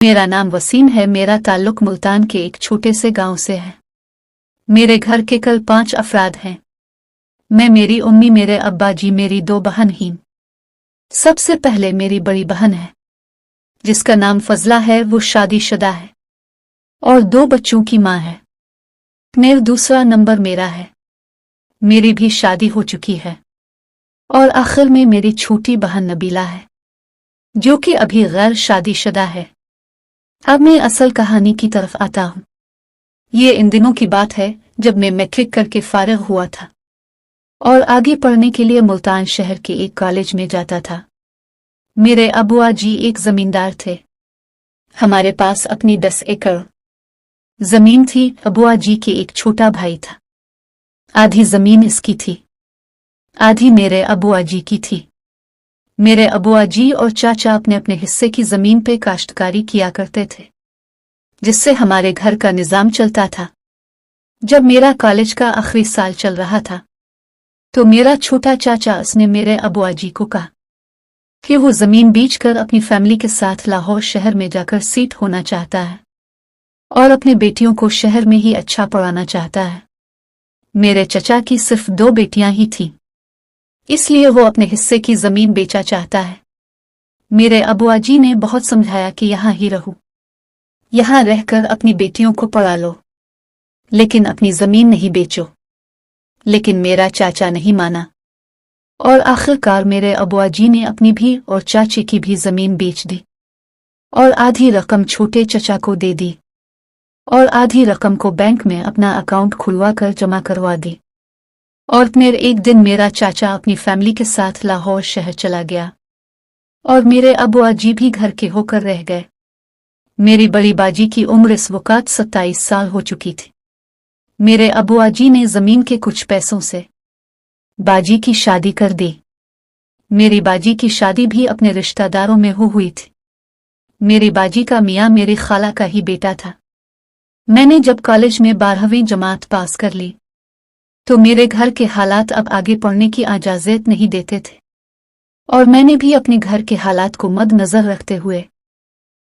मेरा नाम वसीम है। मेरा ताल्लुक मुल्तान के एक छोटे से गांव से है। मेरे घर के कल 5 अफराद हैं। मैं, मेरी उम्मी, मेरे अब्बा जी, मेरी 2 बहन हैं। सबसे पहले मेरी बड़ी बहन है जिसका नाम फजला है। वो शादीशुदा है और 2 बच्चों की माँ है। फिर दूसरा नंबर मेरा है। मेरी भी शादी हो चुकी है। और आखिर में मेरी छोटी बहन नबीला है जो कि अभी गैर शादीशुदा है। अब मैं असल कहानी की तरफ आता हूँ। ये इन दिनों की बात है जब मैं मैट्रिक करके फारिग हुआ था और आगे पढ़ने के लिए मुल्तान शहर के एक कॉलेज में जाता था। मेरे अबुआ जी एक जमींदार थे। हमारे पास अपनी 10 एकड़ जमीन थी। अबुआ जी के एक छोटा भाई था। आधी जमीन इसकी थी, आधी मेरे अबुआ जी की थी। मेरे अबुआ जी और चाचा अपने अपने हिस्से की जमीन पे काश्तकारी किया करते थे जिससे हमारे घर का निजाम चलता था। जब मेरा कॉलेज का आखिरी साल चल रहा था तो मेरा छोटा चाचा उसने मेरे अबुआ जी को कहा कि वो जमीन बेचकर अपनी फैमिली के साथ लाहौर शहर में जाकर सेट होना चाहता है और अपने बेटियों को शहर में ही अच्छा पढ़ाना चाहता है। मेरे चचा की सिर्फ 2 बेटियां ही थीं, इसलिए वो अपने हिस्से की जमीन बेचा चाहता है। मेरे अबुआ जी ने बहुत समझाया कि यहाँ ही रहो, यहाँ रहकर अपनी बेटियों को पढ़ा लो, लेकिन अपनी जमीन नहीं बेचो। लेकिन मेरा चाचा नहीं माना और आखिरकार मेरे अबुआ जी ने अपनी भी और चाचे की भी जमीन बेच दी और आधी रकम छोटे चचा को दे दी और आधी रकम को बैंक में अपना अकाउंट खुलवा कर जमा करवा दी। और फिर एक दिन मेरा चाचा अपनी फैमिली के साथ लाहौर शहर चला गया और मेरे अबुआ जी भी घर के होकर रह गए। मेरी बड़ी बाजी की उम्र इस वक़्त 27 साल हो चुकी थी। मेरे अबुआ जी ने जमीन के कुछ पैसों से बाजी की शादी कर दी। मेरी बाजी की शादी भी अपने रिश्तेदारों में हुई थी। मेरी बाजी का मियाँ मेरी खाला का ही बेटा था। मैंने जब कॉलेज में 12वीं जमात पास कर ली तो मेरे घर के हालात अब आगे पढ़ने की इजाज़त नहीं देते थे और मैंने भी अपने घर के हालात को मद्देनजर रखते हुए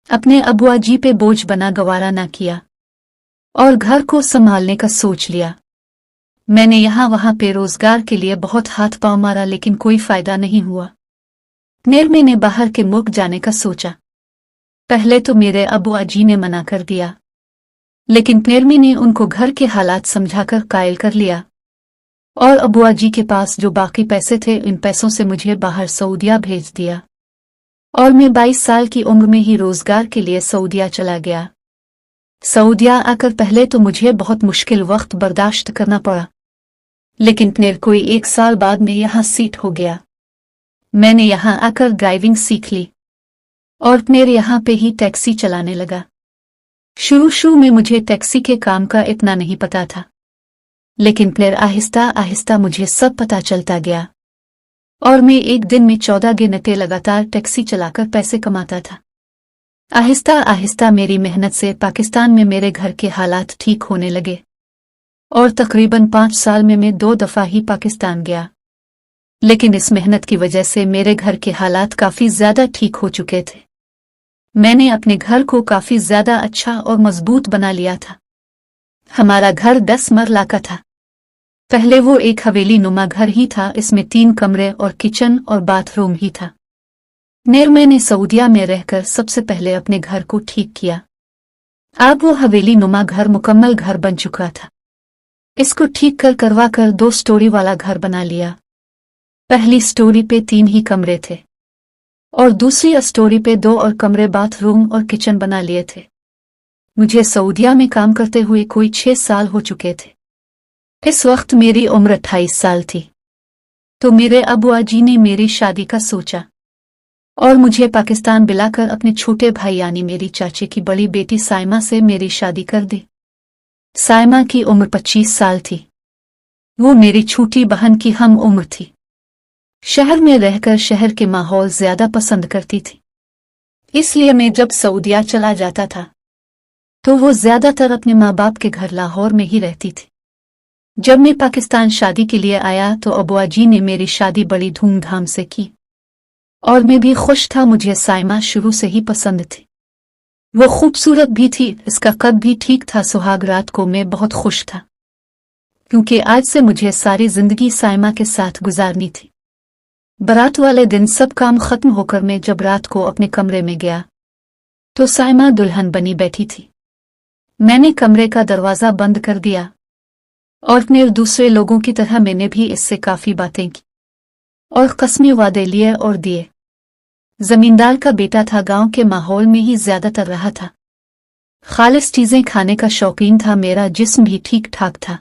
अपने अबुआ जी पे बोझ बना गवारा ना किया और घर को संभालने का सोच लिया। मैंने यहाँ वहाँ पे रोजगार के लिए बहुत हाथ पांव मारा लेकिन कोई फायदा नहीं हुआ। फिर मैंने बाहर के मुल्क जाने का सोचा। पहले तो मेरे अबुआ जी ने मना कर दिया, लेकिन फिर मैंने उनको घर के हालात समझाकर कायल कर लिया और अबुआ जी के पास जो बाकी पैसे थे इन पैसों से मुझे बाहर सऊदिया भेज दिया और मैं 22 साल की उम्र में ही रोजगार के लिए सऊदिया चला गया। सऊदिया आकर पहले तो मुझे बहुत मुश्किल वक्त बर्दाश्त करना पड़ा, लेकिन फिर कोई 1 साल बाद में यहाँ सेट हो गया। मैंने यहाँ आकर ड्राइविंग सीख ली और फिर यहाँ पे ही टैक्सी चलाने लगा। शुरू में मुझे टैक्सी के काम का इतना नहीं पता था, लेकिन फिर आहिस्ता आहिस्ता मुझे सब पता चलता गया और मैं एक दिन में 14 घंटे लगातार टैक्सी चलाकर पैसे कमाता था। आहिस्ता आहिस्ता मेरी मेहनत से पाकिस्तान में मेरे घर के हालात ठीक होने लगे और तकरीबन 5 साल में मैं 2 दफ़ा ही पाकिस्तान गया। लेकिन इस मेहनत की वजह से मेरे घर के हालात काफ़ी ज़्यादा ठीक हो चुके थे। मैंने अपने घर को काफ़ी ज़्यादा अच्छा और मजबूत बना लिया था। हमारा घर 10 मरला का था। पहले वो एक हवेली नुमा घर ही था। इसमें 3 कमरे और किचन और बाथरूम ही था। मैंने सऊदिया में रहकर सबसे पहले अपने घर को ठीक किया। अब वो हवेली नुमा घर मुकम्मल घर बन चुका था। इसको ठीक करवा कर 2 स्टोरी वाला घर बना लिया। पहली स्टोरी पे 3 ही कमरे थे और दूसरी स्टोरी पे 2 और कमरे, बाथरूम और किचन बना लिए थे। मुझे सऊदिया में काम करते हुए कोई 6 साल हो चुके थे। इस वक्त मेरी उम्र 28 साल थी। तो मेरे अबुआ जी ने मेरी शादी का सोचा और मुझे पाकिस्तान बुलाकर अपने छोटे भाई यानी मेरी चाचे की बड़ी बेटी साइमा से मेरी शादी कर दी। साइमा की उम्र 25 साल थी। वो मेरी छोटी बहन की हम उम्र थी। शहर में रहकर शहर के माहौल ज्यादा पसंद करती थी, इसलिए मैं जब सऊदिया चला जाता था तो वो ज्यादातर अपने माँ बाप के घर लाहौर में ही रहती थी। जब मैं पाकिस्तान शादी के लिए आया तो अबुआ जी ने मेरी शादी बड़ी धूमधाम से की और मैं भी खुश था। मुझे साइमा शुरू से ही पसंद थी। वो खूबसूरत भी थी, इसका कद भी ठीक था। सुहाग रात को मैं बहुत खुश था, क्योंकि आज से मुझे सारी जिंदगी साइमा के साथ गुजारनी थी। बारात वाले दिन सब काम खत्म होकर मैं जब रात को अपने कमरे में गया तो साइमा दुल्हन बनी बैठी थी। मैंने कमरे का दरवाजा बंद कर दिया और फिर दूसरे लोगों की तरह मैंने भी इससे काफी बातें की और कस्में वादे लिए और दिए। जमींदार का बेटा था, गांव के माहौल में ही ज्यादातर रहा था, खालिस चीजें खाने का शौकीन था। मेरा जिस्म भी ठीक ठाक था,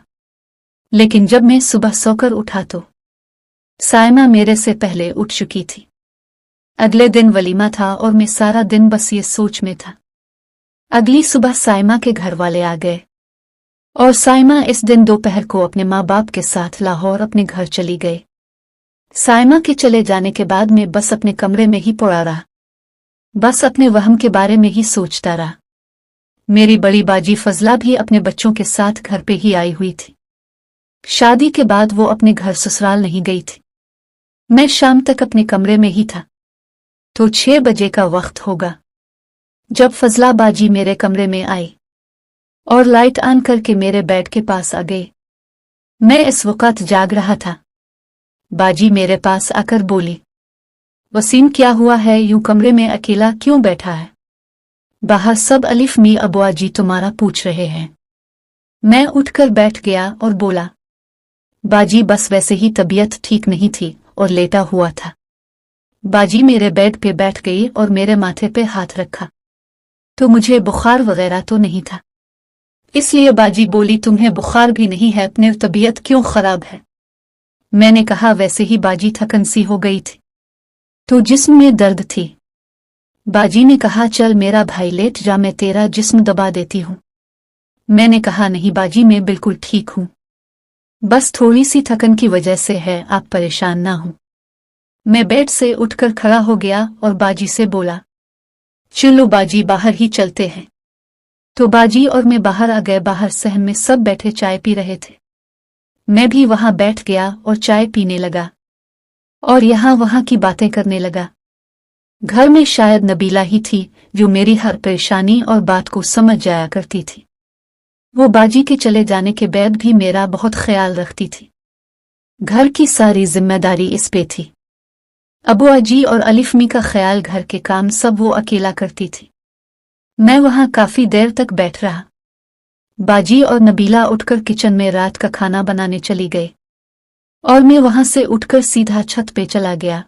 लेकिन जब मैं सुबह सोकर उठा तो साइमा मेरे से पहले उठ चुकी थी। अगले दिन वलीमा था और मैं सारा दिन बस ये सोच में था। अगली सुबह साइमा के घर वाले आ गए और साइमा इस दिन दोपहर को अपने माँ बाप के साथ लाहौर अपने घर चली गई। साइमा के चले जाने के बाद मैं बस अपने कमरे में ही पड़ा रहा, बस अपने वहम के बारे में ही सोचता रहा। मेरी बड़ी बाजी फजला भी अपने बच्चों के साथ घर पे ही आई हुई थी। शादी के बाद वो अपने घर ससुराल नहीं गई थी। मैं शाम तक अपने कमरे में ही था तो 6 बजे का वक्त होगा जब फजला बाजी मेरे कमरे में आई और लाइट ऑन करके मेरे बेड के पास आ गई। मैं इस वक्त जाग रहा था। बाजी मेरे पास आकर बोली, वसीम क्या हुआ है, यूं कमरे में अकेला क्यों बैठा है? बाहर सब अलिफ मी अबुआ जी तुम्हारा पूछ रहे हैं। मैं उठकर बैठ गया और बोला, बाजी बस वैसे ही तबीयत ठीक नहीं थी और लेटा हुआ था। बाजी मेरे बेड पे बैठ गई और मेरे माथे पे हाथ रखा तो मुझे बुखार वगैरह तो नहीं था, इसलिए बाजी बोली तुम्हें बुखार भी नहीं है, अपने तबीयत क्यों खराब है? मैंने कहा वैसे ही बाजी थकन सी हो गई थी तो जिस्म में दर्द थी। बाजी ने कहा चल मेरा भाई लेट जा, मैं तेरा जिस्म दबा देती हूँ। मैंने कहा नहीं बाजी मैं बिल्कुल ठीक हूँ, बस थोड़ी सी थकन की वजह से है, आप परेशान ना हो। मैं बेड से उठकर खड़ा हो गया और बाजी से बोला, चलो बाजी बाहर ही चलते हैं। तो बाजी और मैं बाहर आ गए। बाहर सहन में सब बैठे चाय पी रहे थे। मैं भी वहां बैठ गया और चाय पीने लगा और यहां वहां की बातें करने लगा। घर में शायद नबीला ही थी जो मेरी हर परेशानी और बात को समझ जाया करती थी। वो बाजी के चले जाने के बाद भी मेरा बहुत ख्याल रखती थी। घर की सारी जिम्मेदारी इस पे थी। अबुआ जी और अलिफमी का ख्याल, घर के काम सब वो अकेला करती थी। मैं वहां काफी देर तक बैठ रहा। बाजी और नबीला उठकर किचन में रात का खाना बनाने चली गई और मैं वहां से उठकर सीधा छत पे चला गया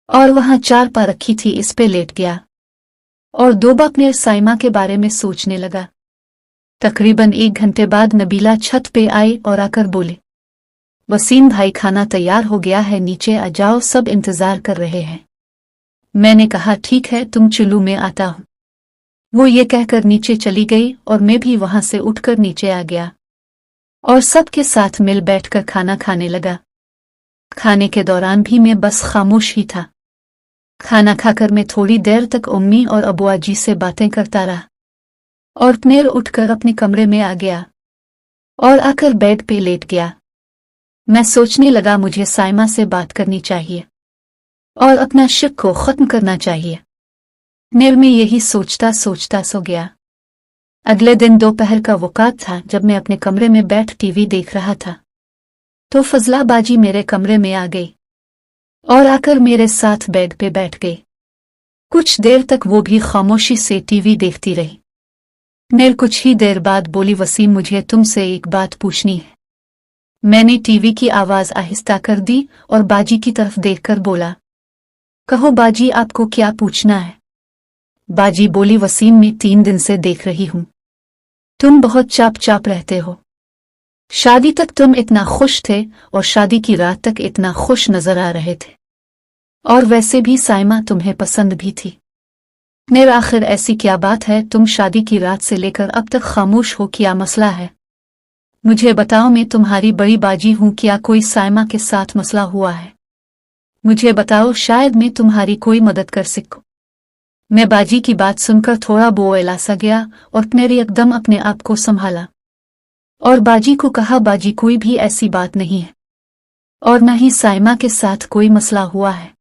और वहां चारपाई रखी थी, इस पे लेट गया और दो अपने साइमा के बारे में सोचने लगा। तकरीबन 1 घंटे बाद नबीला छत पे आई और आकर बोले, वसीम भाई खाना तैयार हो गया है, नीचे आ जाओ, सब इंतजार कर रहे हैं। मैंने कहा ठीक है तुम चलो मैं आता हूं। वो ये कहकर नीचे चली गई और मैं भी वहां से उठकर नीचे आ गया और सबके साथ मिल बैठकर खाना खाने लगा। खाने के दौरान भी मैं बस खामोश ही था। खाना खाकर मैं थोड़ी देर तक उम्मी और अबुआ जी से बातें करता रहा और फिर उठकर अपने कमरे में आ गया और आकर बेड पे लेट गया। मैं सोचने लगा मुझे साइमा से बात करनी चाहिए और अपना शक को खत्म करना चाहिए। फिर मैं यही सोचता सोचता सो गया। अगले दिन दोपहर का वक़्त था जब मैं अपने कमरे में बैठ टीवी देख रहा था तो फजला बाजी मेरे कमरे में आ गई और आकर मेरे साथ बेड पे बैठ गई। कुछ देर तक वो भी खामोशी से टीवी देखती रही। फिर कुछ ही देर बाद बोली, वसीम मुझे तुमसे एक बात पूछनी है। मैंने टीवी की आवाज आहिस्ता कर दी और बाजी की तरफ देखकर बोला, कहो बाजी आपको क्या पूछना है? बाजी बोली, वसीम मैं 3 दिन से देख रही हूं तुम बहुत चाप चाप रहते हो। शादी तक तुम इतना खुश थे और शादी की रात तक इतना खुश नजर आ रहे थे और वैसे भी साइमा तुम्हें पसंद भी थी। मेरा आखिर ऐसी क्या बात है, तुम शादी की रात से लेकर अब तक खामोश हो, क्या मसला है? मुझे बताओ, मैं तुम्हारी बड़ी बाजी हूं, क्या कोई साइमा के साथ मसला हुआ है? मुझे बताओ, शायद मैं तुम्हारी कोई मदद कर सकूं। मैं बाजी की बात सुनकर थोड़ा बोला सा गया और मेरे एकदम अपने आप को संभाला और बाजी को कहा, बाजी कोई भी ऐसी बात नहीं है और न ही साइमा के साथ कोई मसला हुआ है।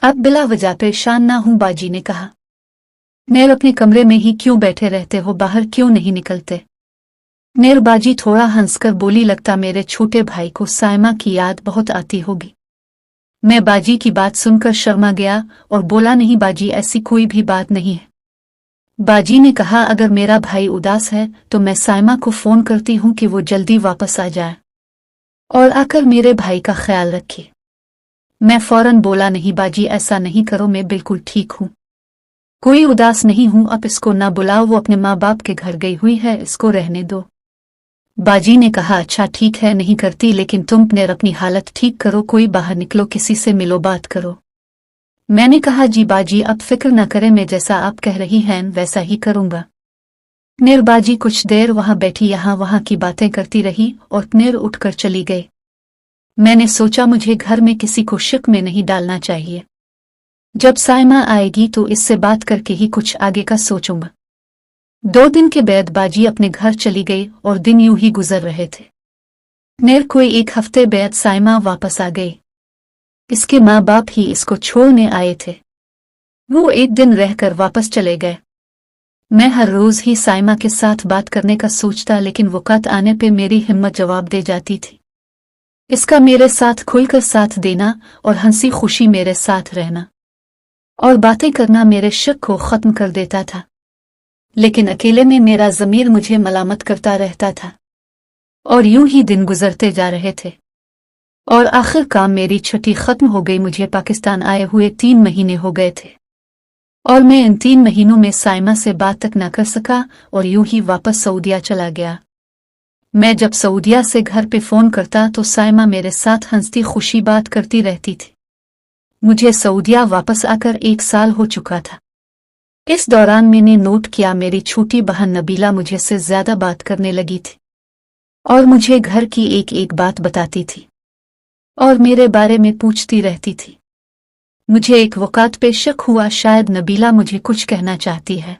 अब बिला वजह परेशान ना हूं, बाजी ने कहा। नेर अपने कमरे में ही क्यों बैठे रहते हो, बाहर क्यों नहीं निकलते? नेर बाजी थोड़ा हंसकर बोली, लगता मेरे छोटे भाई को साइमा की याद बहुत आती होगी। मैं बाजी की बात सुनकर शर्मा गया और बोला, नहीं बाजी, ऐसी कोई भी बात नहीं है। बाजी ने कहा, अगर मेरा भाई उदास है तो मैं साइमा को फोन करती हूँ कि वो जल्दी वापस आ जाए और आकर मेरे भाई का ख्याल रखे। मैं फौरन बोला, नहीं बाजी, ऐसा नहीं करो, मैं बिल्कुल ठीक हूँ, कोई उदास नहीं हूँ, अब इसको ना बुलाओ, वो अपने माँ बाप के घर गई हुई है, इसको रहने दो। बाजी ने कहा, अच्छा ठीक है, नहीं करती, लेकिन तुम अपनी हालत ठीक करो, कोई बाहर निकलो, किसी से मिलो, बात करो। मैंने कहा, जी बाजी, अब फिक्र न करें, मैं जैसा आप कह रही हैं वैसा ही करूंगा। नेर बाजी कुछ देर वहां बैठी यहाँ वहां की बातें करती रही और नेर उठकर चली गई। मैंने सोचा मुझे घर में किसी को शक में नहीं डालना चाहिए, जब साइमा आएगी तो इससे बात करके ही कुछ आगे का सोचूंगा। 2 दिन के बाद बाजी अपने घर चली गई और दिन यूं ही गुजर रहे थे। नेर कोई 1 हफ्ते बाद साइमा वापस आ गई। इसके माँ बाप ही इसको छोड़ने आए थे। वो 1 दिन रहकर वापस चले गए। मैं हर रोज ही साइमा के साथ बात करने का सोचता, लेकिन वक़्त आने पे मेरी हिम्मत जवाब दे जाती थी। इसका मेरे साथ खुलकर साथ देना और हंसी खुशी मेरे साथ रहना और बातें करना मेरे शक को खत्म कर देता था, लेकिन अकेले में मेरा ज़मीर मुझे मलामत करता रहता था। और यूं ही दिन गुजरते जा रहे थे और आखिरकार मेरी छुट्टी खत्म हो गई। मुझे पाकिस्तान आए हुए 3 महीने हो गए थे और मैं इन 3 महीनों में साइमा से बात तक न कर सका और यूं ही वापस सऊदिया चला गया। मैं जब सऊदिया से घर पे फ़ोन करता तो साइमा मेरे साथ हंसती खुशी बात करती रहती थी। मुझे सऊदिया वापस आकर 1 साल हो चुका था। इस दौरान मैंने नोट किया, मेरी छोटी बहन नबीला मुझे से ज़्यादा बात करने लगी थी और मुझे घर की एक एक बात बताती थी और मेरे बारे में पूछती रहती थी। मुझे एक वक़्त पे शक हुआ, शायद नबीला मुझे कुछ कहना चाहती है,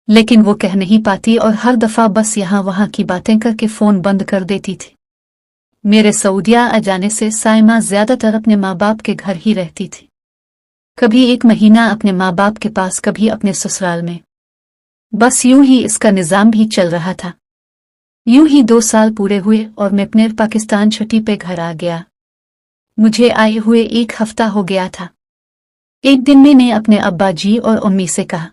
लेकिन वो कह नहीं पाती और हर दफ़ा बस यहाँ वहाँ की बातें करके फ़ोन बंद कर देती थी। मेरे सऊदिया आ जाने से साइमा ज़्यादातर अपने माँ बाप के घर ही रहती थी, कभी 1 महीना अपने माँ बाप के पास, कभी अपने ससुराल में। बस यूं ही इसका निज़ाम भी चल रहा था। यूं ही 2 साल पूरे हुए और मैं अपने पाकिस्तान छुट्टी पे घर आ गया। मुझे आए हुए 1 हफ्ता हो गया था। एक दिन मैंने अपने अब्बा जी और अम्मी से कहा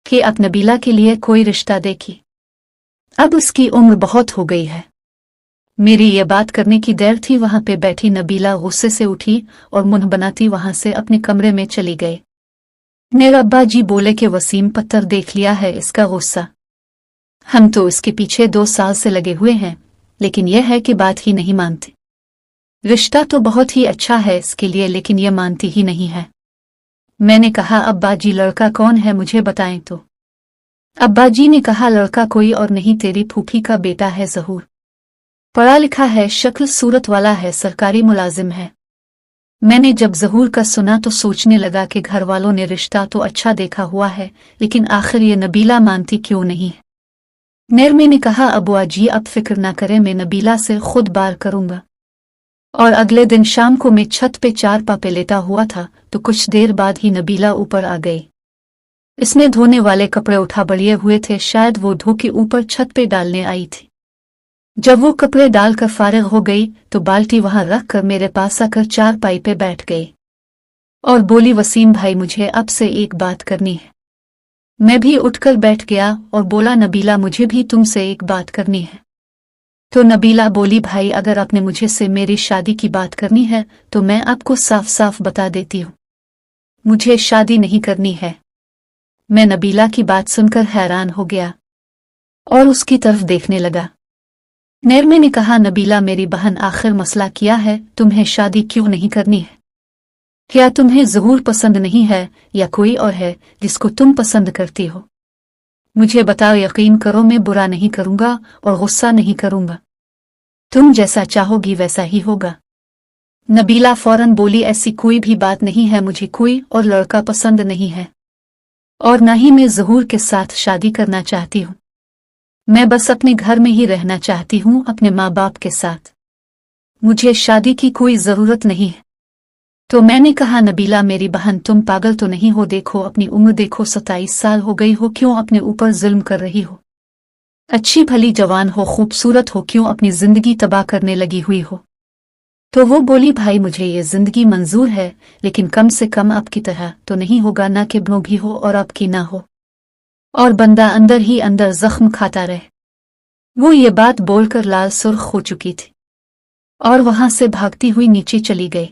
कि आप नबीला के लिए कोई रिश्ता देखी, अब उसकी उम्र बहुत हो गई है। मेरी ये बात करने की देर थी, वहां पे बैठी नबीला गुस्से से उठी और मुंह बनाती वहां से अपने कमरे में चली गई। मेरे अब्बा जी बोले कि वसीम, पत्थर देख लिया है इसका गुस्सा, हम तो इसके पीछे 2 साल से लगे हुए हैं, लेकिन यह है कि बात ही नहीं मानती। रिश्ता तो बहुत ही अच्छा है इसके लिए, लेकिन यह मानती ही नहीं है। मैंने कहा, अब्बा जी लड़का कौन है, मुझे बताएं तो। अब्बा जी ने कहा, लड़का कोई और नहीं, तेरी फूफी का बेटा है ज़हूर, पढ़ा लिखा है, शक्ल सूरत वाला है, सरकारी मुलाजिम है। मैंने जब ज़हूर का सुना तो सोचने लगा कि घर वालों ने रिश्ता तो अच्छा देखा हुआ है, लेकिन आखिर ये नबीला मानती क्यों नहीं है। नेरमी ने कहा, अबुआ जी अब फिक्र ना करें, मैं नबीला से खुद बात करूंगा। और अगले दिन शाम को मैं छत पे 4 पापे लेटा हुआ था तो कुछ देर बाद ही नबीला ऊपर आ गई। इसने धोने वाले कपड़े उठा बड़िए हुए थे, शायद वो धो के ऊपर छत पे डालने आई थी। जब वो कपड़े डालकर फारिग हो गई तो बाल्टी वहां रख कर मेरे पास आकर 4 पाई पे बैठ गई और बोली, वसीम भाई, मुझे अब से एक बात करनी है। मैं भी उठकर बैठ गया और बोला, नबीला, मुझे भी तुमसे एक बात करनी है। तो नबीला बोली, भाई, अगर आपने मुझे से मेरी शादी की बात करनी है तो मैं आपको साफ साफ बता देती हूँ, मुझे शादी नहीं करनी है। मैं नबीला की बात सुनकर हैरान हो गया और उसकी तरफ देखने लगा। नेरमे ने कहा, नबीला मेरी बहन, आखिर मसला क्या है, तुम्हें शादी क्यों नहीं करनी है? क्या तुम्हें ज़हूर पसंद नहीं है या कोई और है जिसको तुम पसंद करती हो? मुझे बताओ, यकीन करो मैं बुरा नहीं करूंगा और गुस्सा नहीं करूंगा, तुम जैसा चाहोगी वैसा ही होगा। नबीला फौरन बोली, ऐसी कोई भी बात नहीं है, मुझे कोई और लड़का पसंद नहीं है और न ही मैं ज़हूर के साथ शादी करना चाहती हूँ। मैं बस अपने घर में ही रहना चाहती हूँ अपने माँ बाप के साथ, मुझे शादी की कोई ज़रूरत नहीं है। तो मैंने कहा, नबीला मेरी बहन, तुम पागल तो नहीं हो? देखो अपनी उम्र देखो, 27 साल हो गई हो, क्यों अपने ऊपर जुल्म कर रही हो? अच्छी भली जवान हो, खूबसूरत हो, क्यों अपनी जिंदगी तबाह करने लगी हुई हो? तो वो बोली, भाई मुझे ये जिंदगी मंजूर है, लेकिन कम से कम आपकी तरह तो नहीं होगा, ना कि ब्नो भी हो और आपकी ना हो, और बंदा अंदर ही अंदर जख्म खाता रहे। वो ये बात बोलकर लाल सुर्ख हो चुकी थी और वहां से भागती हुई नीचे चली गई।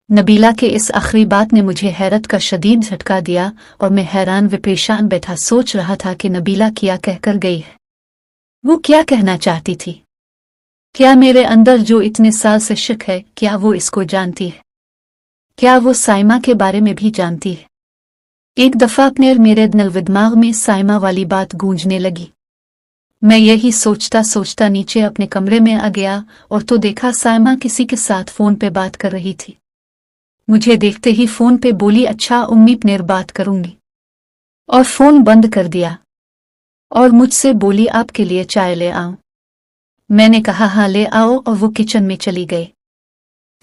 नबीला के इस आखिरी बात ने मुझे हैरत का शदीद झटका दिया और मैं हैरान व परेशान बैठा सोच रहा था कि नबीला क्या कहकर गई है। वो क्या कहना चाहती थी? क्या मेरे अंदर जो इतने साल से शक है, क्या वो इसको जानती है? क्या वो साइमा के बारे में भी जानती है? एक दफा अपने मेरे दिमाग में साइमा वाली बात गूंजने लगी। मैं यही सोचता सोचता नीचे अपने कमरे में आ गया और तो देखा साइमा किसी के साथ फोन पे बात कर रही थी। मुझे देखते ही फोन पे बोली, अच्छा उम्मी पनेर बात करूंगी, और फोन बंद कर दिया और मुझसे बोली, आपके लिए चाय ले आऊं? मैंने कहा हाँ ले आओ, और वो किचन में चली गई।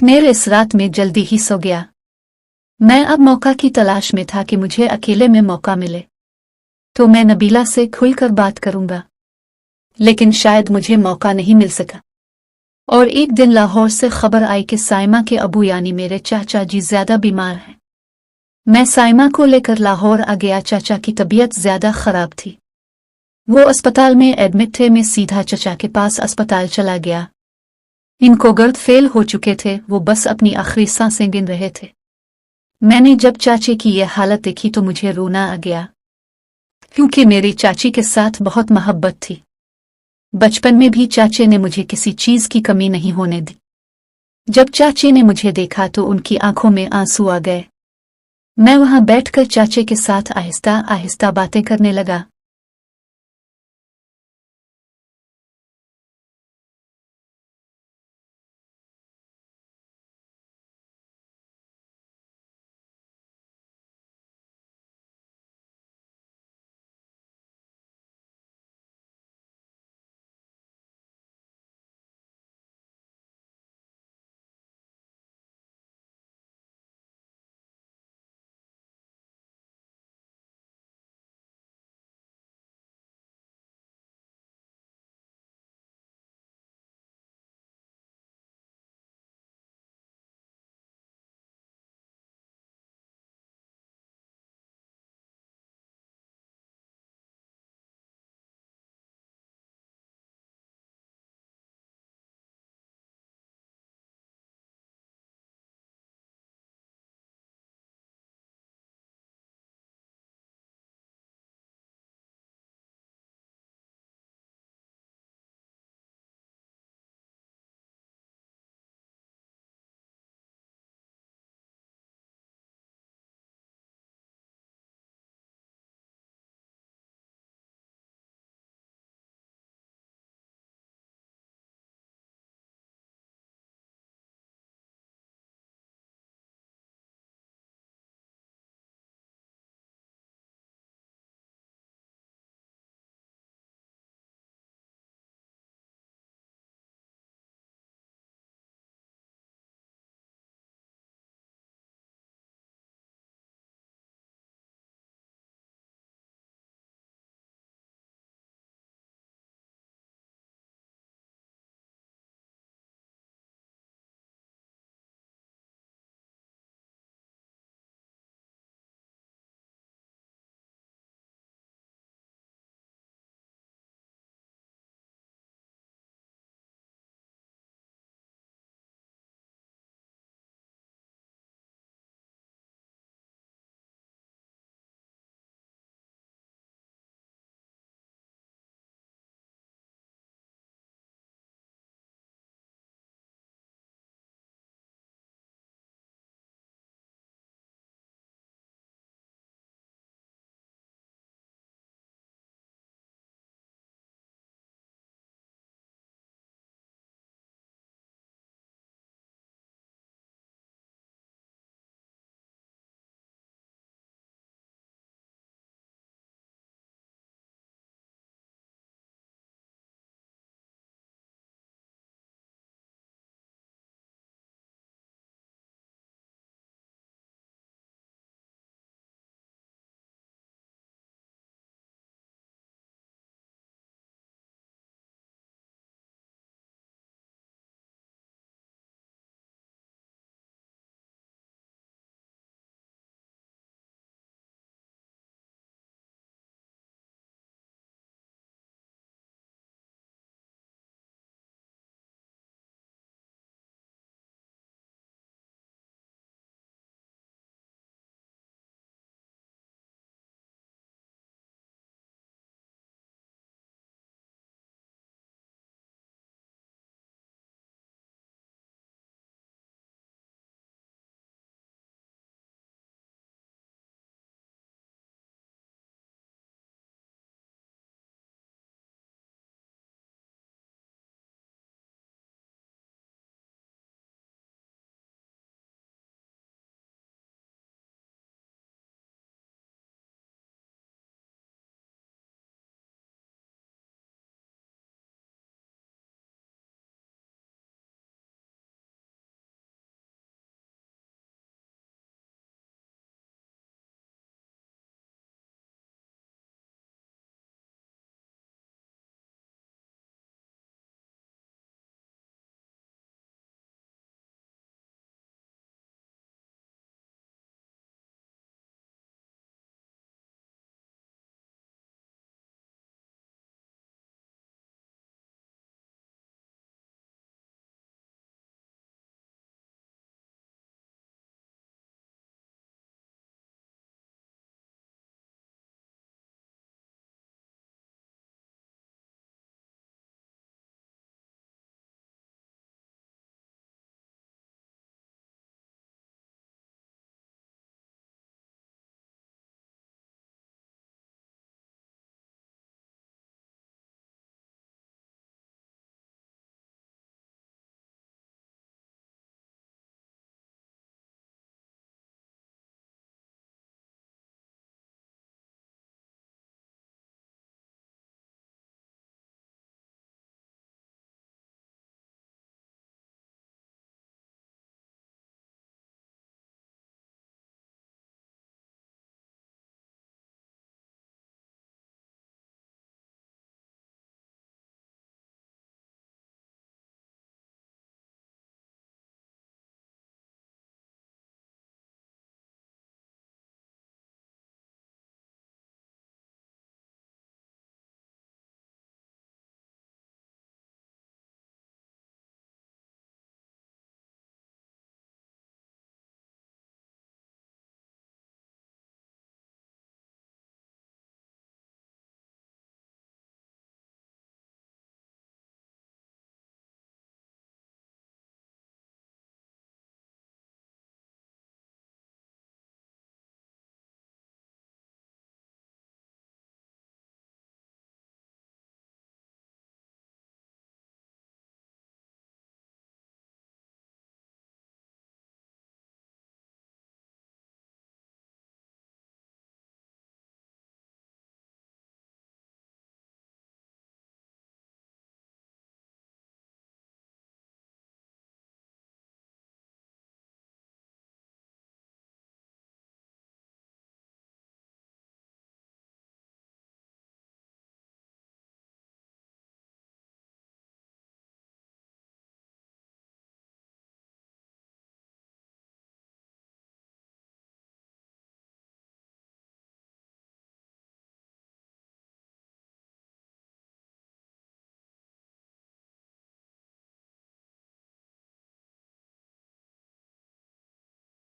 पनेर इस रात में जल्दी ही सो गया। मैं अब मौका की तलाश में था कि मुझे अकेले में मौका मिले तो मैं नबीला से खुलकर बात करूंगा, लेकिन शायद मुझे मौका नहीं मिल सका। और एक दिन लाहौर से खबर आई कि साइमा के अबू यानी मेरे चाचा जी ज्यादा बीमार हैं। मैं साइमा को लेकर लाहौर आ गया। चाचा की तबीयत ज्यादा खराब थी, वो अस्पताल में एडमिट थे। मैं सीधा चाचा के पास अस्पताल चला गया। इनको गर्द फेल हो चुके थे, वो बस अपनी आखिरी सांसें गिन रहे थे। मैंने जब चाचे की यह हालत देखी तो मुझे रोना आ गया, क्योंकि मेरी चाची के साथ बहुत मोहब्बत थी। बचपन में भी चाचे ने मुझे किसी चीज की कमी नहीं होने दी। जब चाचे ने मुझे देखा तो उनकी आंखों में आंसू आ गए। मैं वहां बैठकर चाचे के साथ आहिस्ता आहिस्ता बातें करने लगा।